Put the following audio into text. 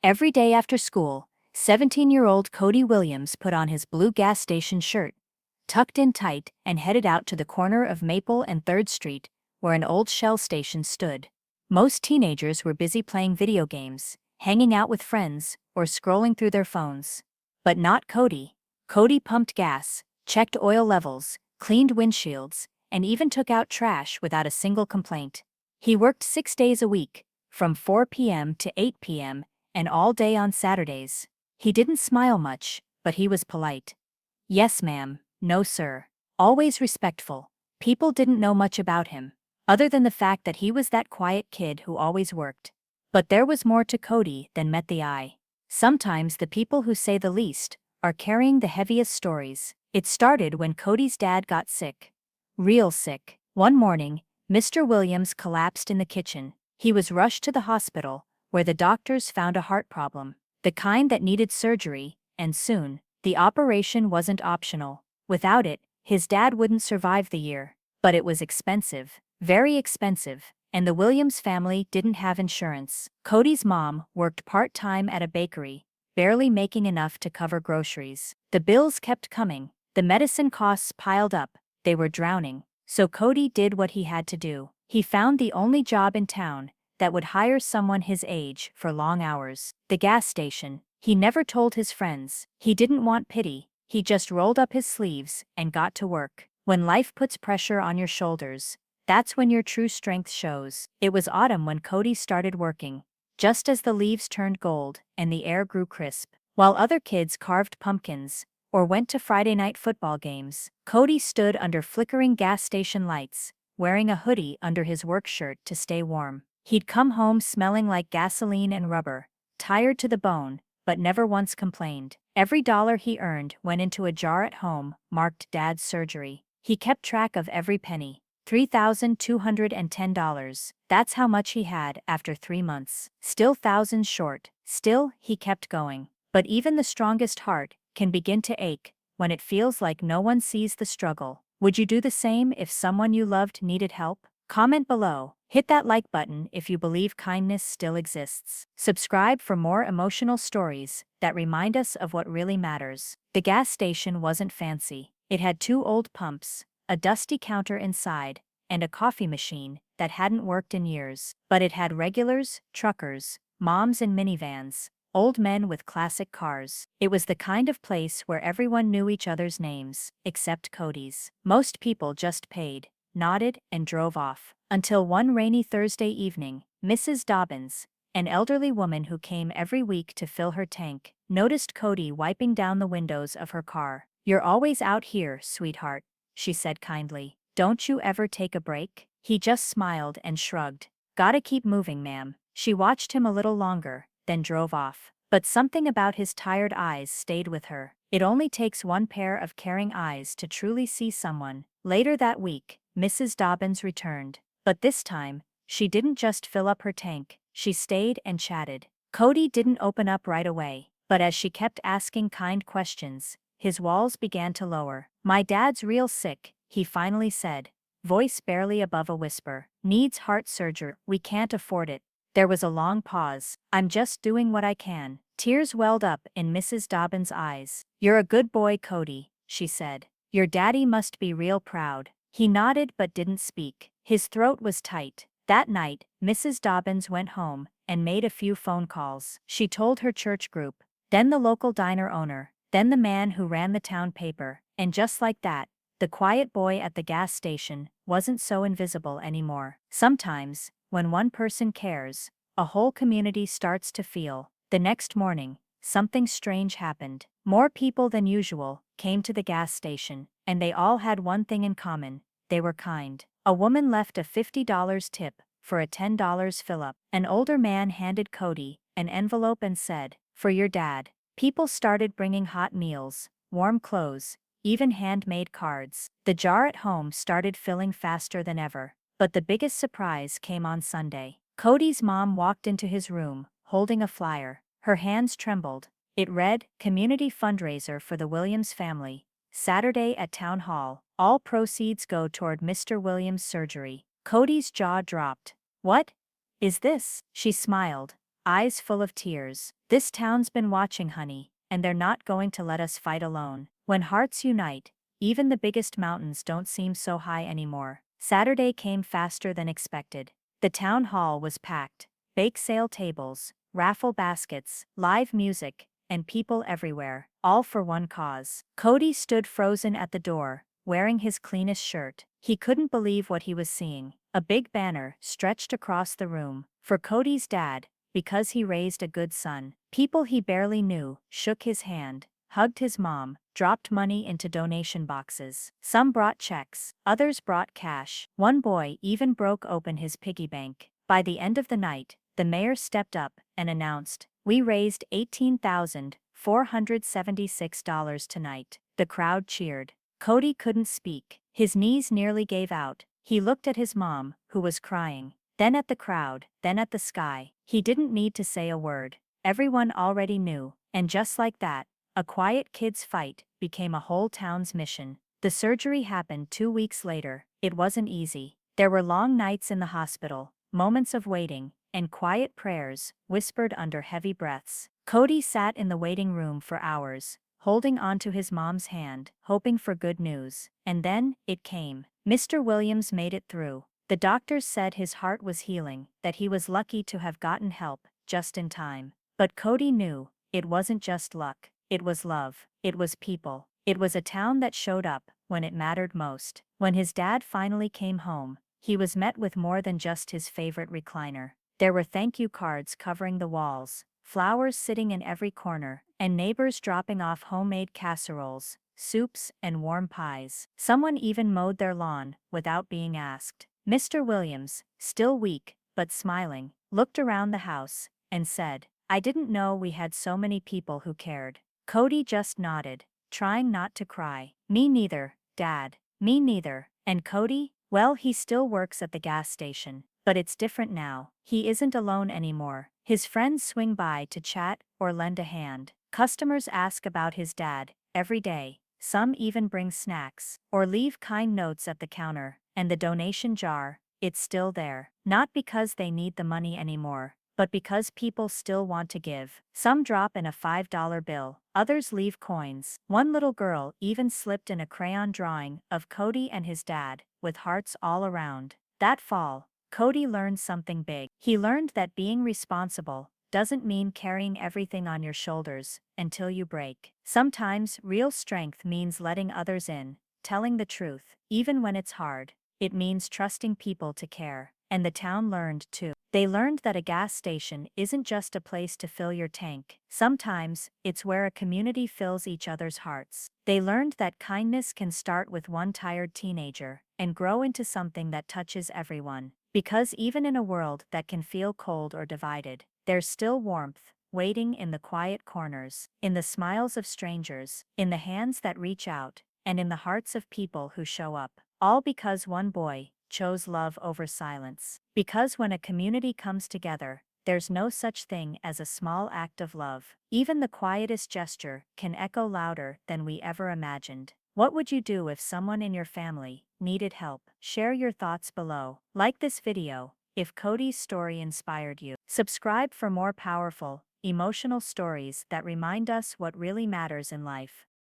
Every day after school, 17-year-old Cody Williams put on his blue gas station shirt, tucked in tight, and headed out to the corner of Maple and 3rd Street, where an old Shell station stood. Most teenagers were busy playing video games, hanging out with friends, or scrolling through their phones. But not Cody. Cody pumped gas, checked oil levels, cleaned windshields, and even took out trash without a single complaint. He worked 6 days a week, from 4 p.m. to 8 p.m., and all day on Saturdays. He didn't smile much, but he was polite. Yes, ma'am. No, sir. Always respectful. People didn't know much about him, other than the fact that he was that quiet kid who always worked. But there was more to Cody than met the eye. Sometimes the people who say the least are carrying the heaviest stories. It started when Cody's dad got sick. Real sick. One morning, Mr. Williams collapsed in the kitchen. He was rushed to the hospital, where the doctors found a heart problem, the kind that needed surgery, and soon. The operation wasn't optional. Without it, his dad wouldn't survive the year. But it was expensive, very expensive, and the Williams family didn't have insurance. Cody's mom worked part-time at a bakery, barely making enough to cover groceries. The bills kept coming, the medicine costs piled up, they were drowning. So Cody did what he had to do. He found the only job in town that would hire someone his age for long hours. The gas station. He never told his friends. He didn't want pity. He just rolled up his sleeves and got to work. When life puts pressure on your shoulders, that's when your true strength shows. It was autumn when Cody started working, just as the leaves turned gold and the air grew crisp. While other kids carved pumpkins or went to Friday night football games, Cody stood under flickering gas station lights, wearing a hoodie under his work shirt to stay warm. He'd come home smelling like gasoline and rubber, tired to the bone, but never once complained. Every dollar he earned went into a jar at home, marked Dad's surgery. He kept track of every penny. $3,210. That's how much he had after 3 months. Still thousands short. Still, he kept going. But even the strongest heart can begin to ache when it feels like no one sees the struggle. Would you do the same if someone you loved needed help? Comment below. Hit that like button if you believe kindness still exists. Subscribe for more emotional stories that remind us of what really matters. The gas station wasn't fancy. It had 2 old pumps, a dusty counter inside, and a coffee machine that hadn't worked in years. But it had regulars, truckers, moms in minivans, old men with classic cars. It was the kind of place where everyone knew each other's names, except Cody's. Most people just paid, nodded, and drove off. Until one rainy Thursday evening, Mrs. Dobbins, an elderly woman who came every week to fill her tank, noticed Cody wiping down the windows of her car. "You're always out here, sweetheart," she said kindly. "Don't you ever take a break?" He just smiled and shrugged. "Gotta keep moving, ma'am." She watched him a little longer, then drove off. But something about his tired eyes stayed with her. It only takes one pair of caring eyes to truly see someone. Later that week, Mrs. Dobbins returned. But this time, she didn't just fill up her tank, she stayed and chatted. Cody didn't open up right away, but as she kept asking kind questions, his walls began to lower. "My dad's real sick," he finally said, voice barely above a whisper. "Needs heart surgery. We can't afford it." There was a long pause. "I'm just doing what I can." Tears welled up in Mrs. Dobbins' eyes. "You're a good boy, Cody," she said. "Your daddy must be real proud." He nodded but didn't speak. His throat was tight. That night, Mrs. Dobbins went home and made a few phone calls. She told her church group, then the local diner owner, then the man who ran the town paper, and just like that, the quiet boy at the gas station wasn't so invisible anymore. Sometimes, when one person cares, a whole community starts to feel. The next morning, something strange happened. More people than usual came to the gas station, and they all had one thing in common: they were kind. A woman left a $50 tip for a $10 fill-up. An older man handed Cody an envelope and said, "For your dad." People started bringing hot meals, warm clothes, even handmade cards. The jar at home started filling faster than ever. But the biggest surprise came on Sunday. Cody's mom walked into his room, holding a flyer. Her hands trembled. It read, "Community fundraiser for the Williams family. Saturday at Town Hall. All proceeds go toward Mr. Williams' surgery." Cody's jaw dropped. "What is this?" She smiled, eyes full of tears. "This town's been watching, honey, and they're not going to let us fight alone. When hearts unite, even the biggest mountains don't seem so high anymore." Saturday came faster than expected. The town hall was packed. Bake sale tables, raffle baskets, live music, and people everywhere, all for one cause. Cody stood frozen at the door, wearing his cleanest shirt. He couldn't believe what he was seeing. A big banner stretched across the room. For Cody's dad, because he raised a good son. People he barely knew shook his hand, hugged his mom, dropped money into donation boxes. Some brought checks, others brought cash. One boy even broke open his piggy bank. By the end of the night, the mayor stepped up and announced, "We raised $18,476 tonight." The crowd cheered. Cody couldn't speak. His knees nearly gave out. He looked at his mom, who was crying. Then at the crowd, then at the sky. He didn't need to say a word. Everyone already knew, and just like that, a quiet kid's fight became a whole town's mission. The surgery happened 2 weeks later. It wasn't easy. There were long nights in the hospital, moments of waiting, and quiet prayers, whispered under heavy breaths. Cody sat in the waiting room for hours, holding onto his mom's hand, hoping for good news. And then, it came. Mr. Williams made it through. The doctors said his heart was healing, that he was lucky to have gotten help, just in time. But Cody knew, it wasn't just luck. It was love. It was people. It was a town that showed up when it mattered most. When his dad finally came home, he was met with more than just his favorite recliner. There were thank you cards covering the walls, flowers sitting in every corner, and neighbors dropping off homemade casseroles, soups, and warm pies. Someone even mowed their lawn without being asked. Mr. Williams, still weak, but smiling, looked around the house and said, "I didn't know we had so many people who cared." Cody just nodded, trying not to cry. "Me neither, Dad. Me neither." And Cody? Well, he still works at the gas station. But it's different now. He isn't alone anymore. His friends swing by to chat or lend a hand. Customers ask about his dad every day. Some even bring snacks or leave kind notes at the counter. And the donation jar, it's still there. Not because they need the money anymore, but because people still want to give. Some drop in a $5 bill, others leave coins. One little girl even slipped in a crayon drawing of Cody and his dad, with hearts all around. That fall, Cody learned something big. He learned that being responsible doesn't mean carrying everything on your shoulders until you break. Sometimes real strength means letting others in, telling the truth, even when it's hard. It means trusting people to care. And the town learned too. They learned that a gas station isn't just a place to fill your tank. Sometimes, it's where a community fills each other's hearts. They learned that kindness can start with one tired teenager and grow into something that touches everyone. Because even in a world that can feel cold or divided, there's still warmth, waiting in the quiet corners, in the smiles of strangers, in the hands that reach out, and in the hearts of people who show up. All because one boy chose love over silence. Because when a community comes together, there's no such thing as a small act of love. Even the quietest gesture can echo louder than we ever imagined. What would you do if someone in your family needed help? Share your thoughts below. Like this video if Cody's story inspired you. Subscribe for more powerful, emotional stories that remind us what really matters in life.